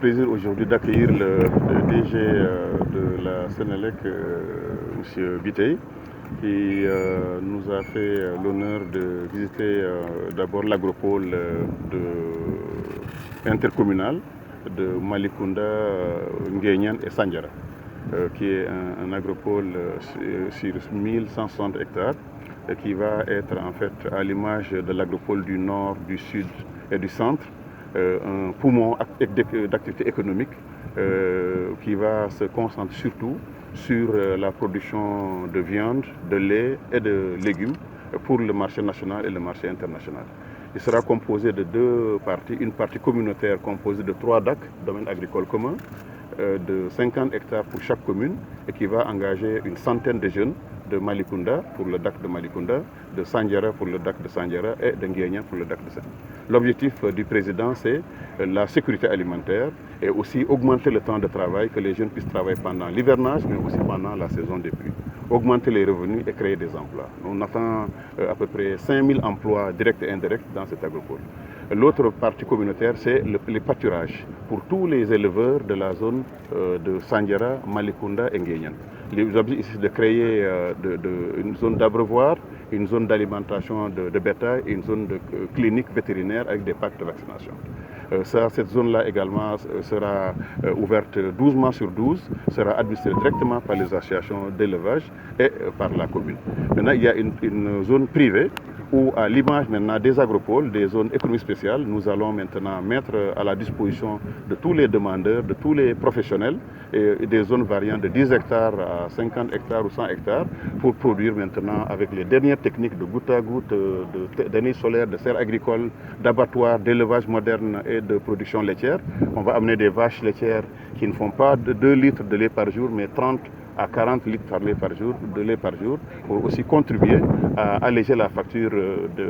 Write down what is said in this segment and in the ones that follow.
plaisir aujourd'hui d'accueillir le DG de la Sénélec, M. Bitey, qui nous a fait l'honneur de visiter d'abord l'agropole intercommunal de Malicounda, Nguyen et Sandiara, qui est un agropole sur 1160 hectares et qui va être en fait à l'image de l'agropole du nord, du sud et du centre, un poumon d'activité économique qui va se concentrer surtout sur la production de viande, de lait et de légumes pour le marché national et le marché international. Il sera composé de deux parties, une partie communautaire composée de 3 DAC, domaines agricoles communs, de 50 hectares pour chaque commune et qui va engager une centaine de jeunes de Malicounda pour le DAC de Malicounda, de Sandiara pour le DAC de Sandiara et de Nguyen pour le DAC de Sandiara. L'objectif du président, c'est la sécurité alimentaire et aussi augmenter le temps de travail, que les jeunes puissent travailler pendant l'hivernage, mais aussi pendant la saison des pluies. Augmenter les revenus et créer des emplois. On attend à peu près 5000 emplois directs et indirects dans cet agropole. L'autre partie communautaire, c'est les pâturages pour tous les éleveurs de la zone de Sandiara, Malicounda et Nguyen. L'objectif est de créer une zone d'abreuvoir, une zone d'alimentation de bétail et une zone de clinique vétérinaire avec des packs de vaccination. Cette zone-là également sera ouverte 12 mois sur 12, sera administrée directement par les associations d'élevage et par la commune. Maintenant, il y a une zone privée où, à l'image maintenant des agropoles, des zones économiques spéciales, nous allons maintenant mettre à la disposition de tous les demandeurs, de tous les professionnels, et des zones variant de 10 hectares à 50 hectares ou 100 hectares pour produire maintenant avec les dernières techniques de goutte à goutte, d'année solaire, de serre agricole, d'abattoir, d'élevage moderne et de production laitière. On va amener des vaches laitières qui ne font pas 2 litres de lait par jour, mais 30 à 40 litres de lait par jour, pour aussi contribuer à alléger la facture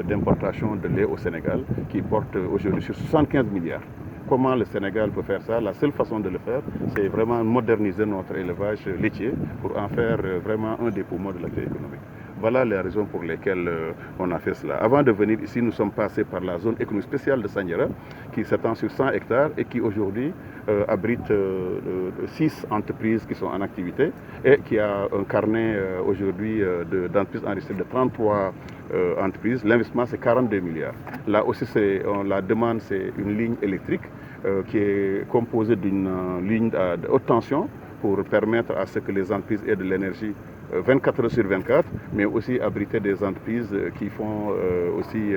d'importation de lait au Sénégal, qui porte aujourd'hui sur 75 milliards. Comment le Sénégal peut faire ça? La seule façon de le faire, c'est vraiment moderniser notre élevage laitier pour en faire vraiment un des poumons de l'activité économique. Voilà les raisons pour lesquelles on a fait cela. Avant de venir ici, nous sommes passés par la zone économique spéciale de Sandiara, qui s'étend sur 100 hectares et qui aujourd'hui abrite 6 entreprises qui sont en activité et qui a un carnet aujourd'hui d'entreprises enregistrées de 33 entreprises. L'investissement, c'est 42 milliards. Là aussi, la demande, c'est une ligne électrique qui est composée d'une ligne de haute tension pour permettre à ce que les entreprises aient de l'énergie 24 heures sur 24, mais aussi abriter des entreprises qui font aussi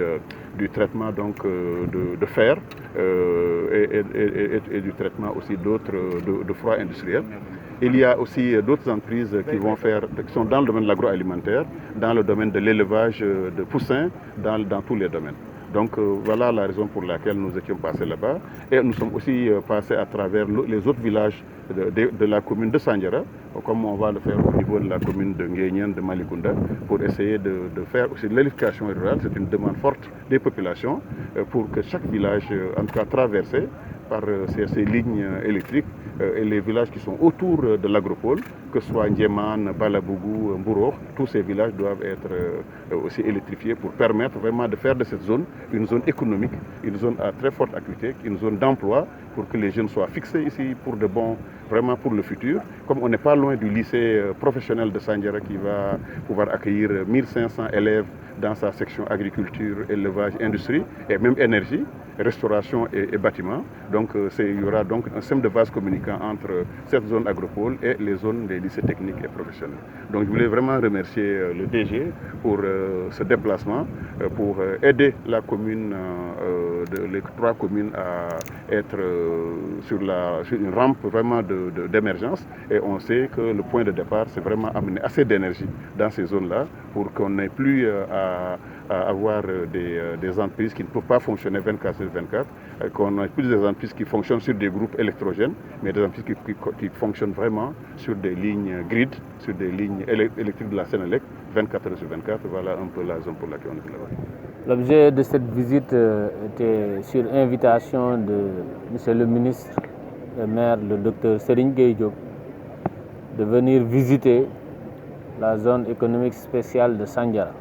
du traitement de fer et du traitement aussi d'autres de froid industriel. Il y a aussi d'autres entreprises qui sont dans le domaine de l'agroalimentaire, dans le domaine de l'élevage de poussins, dans tous les domaines. Donc voilà la raison pour laquelle nous étions passés là-bas. Et nous sommes aussi passés à travers les autres villages de la commune de Sandiara, comme on va le faire au niveau de la commune de Nguyen, de Malicounda, pour essayer de faire aussi l'électrification rurale. C'est une demande forte des populations pour que chaque village, en tout cas traversé par ces lignes électriques, et les villages qui sont autour de l'agropole, que ce soit Ndjeman, Balabougou, Mbourok, tous ces villages doivent être aussi électrifiés pour permettre vraiment de faire de cette zone une zone économique, une zone à très forte acuité, une zone d'emploi pour que les jeunes soient fixés ici pour de bon, vraiment pour le futur. Comme on n'est pas loin du lycée professionnel de Sandiara qui va pouvoir accueillir 1500 élèves dans sa section agriculture, élevage, industrie et même énergie, restauration et bâtiment. Donc il y aura donc un système de vase communicant entre cette zone agropole et les zones des lycées techniques et professionnels. Donc je voulais vraiment remercier le DG pour ce déplacement, pour aider la commune, les 3 communes à être sur une rampe vraiment d'émergence. Et on sait que le point de départ, c'est vraiment amener assez d'énergie dans ces zones-là pour qu'on n'ait plus à avoir des entreprises qui ne peuvent pas fonctionner 24 sur 24, qu'on n'ait plus des entreprises qui fonctionnent sur des groupes électrogènes, mais des entreprises qui fonctionnent vraiment sur des lignes grid, sur des lignes électriques de la Sénélec, 24 heures sur 24. Voilà un peu la raison pour laquelle on est là-bas. L'objet de cette visite était sur invitation de M. le ministre et maire, le Dr Serigne Gueye Diop, de venir visiter la zone économique spéciale de Sandiara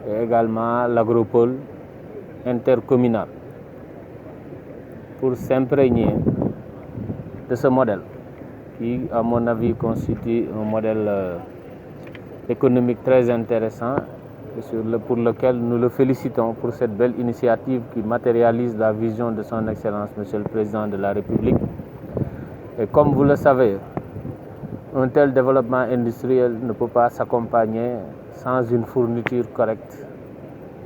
et également l'agropole intercommunal pour s'imprégner de ce modèle qui, à mon avis, constitue un modèle économique très intéressant et pour lequel nous le félicitons pour cette belle initiative qui matérialise la vision de son Excellence, Monsieur le Président de la République. Et comme vous le savez, un tel développement industriel ne peut pas s'accompagner sans une fourniture correcte,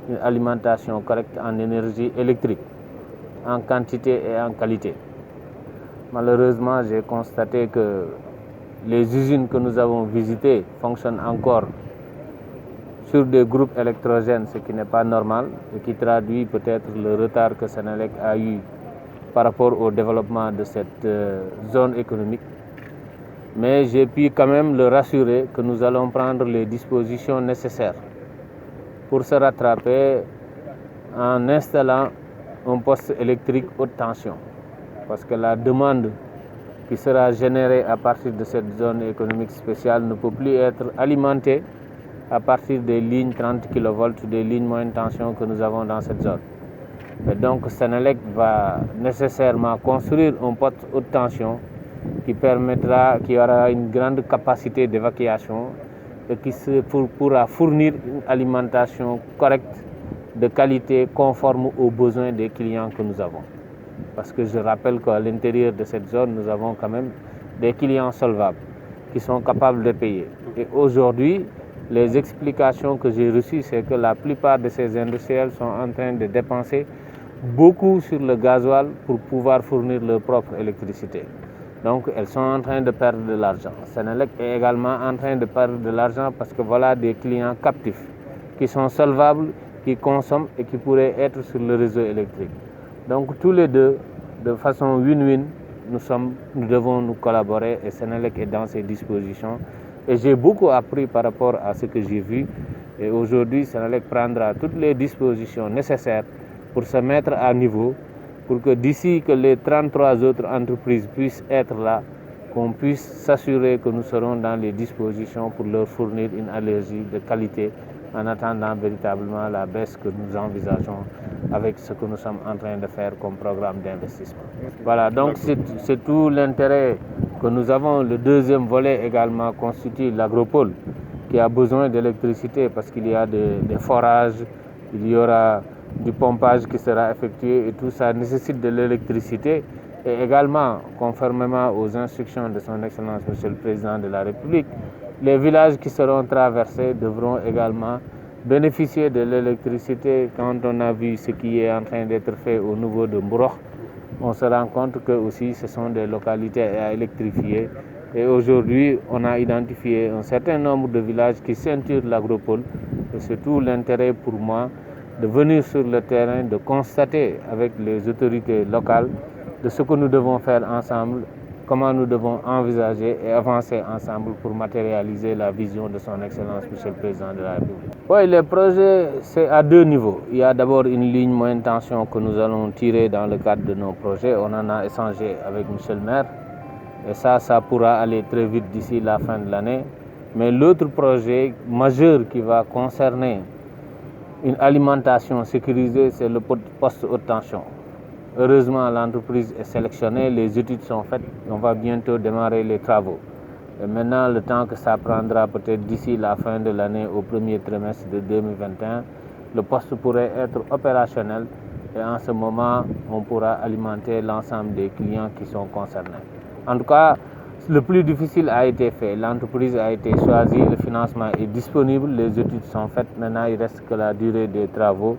une alimentation correcte en énergie électrique, en quantité et en qualité. Malheureusement, j'ai constaté que les usines que nous avons visitées fonctionnent encore sur des groupes électrogènes, ce qui n'est pas normal et qui traduit peut-être le retard que Senelec a eu par rapport au développement de cette zone économique. Mais j'ai pu quand même le rassurer que nous allons prendre les dispositions nécessaires pour se rattraper en installant un poste électrique haute tension. Parce que la demande qui sera générée à partir de cette zone économique spéciale ne peut plus être alimentée à partir des lignes 30 kV, des lignes moyenne tension que nous avons dans cette zone. Et donc Senelec va nécessairement construire un poste haute tension qui aura une grande capacité d'évacuation et qui pourra fournir une alimentation correcte, de qualité, conforme aux besoins des clients que nous avons. Parce que je rappelle qu'à l'intérieur de cette zone, nous avons quand même des clients solvables qui sont capables de payer. Et aujourd'hui, les explications que j'ai reçues, c'est que la plupart de ces industriels sont en train de dépenser beaucoup sur le gasoil pour pouvoir fournir leur propre électricité. Donc, elles sont en train de perdre de l'argent. Senelec est également en train de perdre de l'argent parce que voilà des clients captifs qui sont solvables, qui consomment et qui pourraient être sur le réseau électrique. Donc, tous les deux, de façon win-win, nous devons nous collaborer et Senelec est dans ses dispositions. Et j'ai beaucoup appris par rapport à ce que j'ai vu. Et aujourd'hui, Senelec prendra toutes les dispositions nécessaires pour se mettre à niveau, pour que d'ici que les 33 autres entreprises puissent être là, qu'on puisse s'assurer que nous serons dans les dispositions pour leur fournir une énergie de qualité en attendant véritablement la baisse que nous envisageons avec ce que nous sommes en train de faire comme programme d'investissement. Voilà, donc c'est tout l'intérêt que nous avons. Le deuxième volet également constitue l'agropole qui a besoin d'électricité parce qu'il y a des forages, il y aura du pompage qui sera effectué et tout ça nécessite de l'électricité. Et également, conformément aux instructions de son Excellence Monsieur le Président de la République, les villages qui seront traversés devront également bénéficier de l'électricité. Quand on a vu ce qui est en train d'être fait au niveau de Mbourokh, on se rend compte que aussi ce sont des localités à électrifier. Et aujourd'hui, on a identifié un certain nombre de villages qui ceinturent l'agropole. Et c'est tout l'intérêt pour moi de venir sur le terrain, de constater avec les autorités locales de ce que nous devons faire ensemble, comment nous devons envisager et avancer ensemble pour matérialiser la vision de son Excellence Monsieur le Président de la République. Oui, les projets, c'est à deux niveaux. Il y a d'abord une ligne moyenne tension que nous allons tirer dans le cadre de nos projets. On en a échangé avec Monsieur le maire et ça pourra aller très vite d'ici la fin de l'année. Mais l'autre projet majeur qui va concerner une alimentation sécurisée, c'est le poste haute tension. Heureusement, l'entreprise est sélectionnée, les études sont faites, on va bientôt démarrer les travaux. Et maintenant, le temps que ça prendra, peut-être d'ici la fin de l'année, au premier trimestre de 2021, le poste pourrait être opérationnel et en ce moment, on pourra alimenter l'ensemble des clients qui sont concernés. En tout cas, le plus difficile a été fait, l'entreprise a été choisie, le financement est disponible, les études sont faites, maintenant il reste que la durée des travaux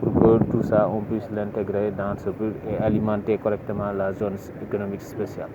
pour que tout ça, on puisse l'intégrer dans ce but et alimenter correctement la zone économique spéciale.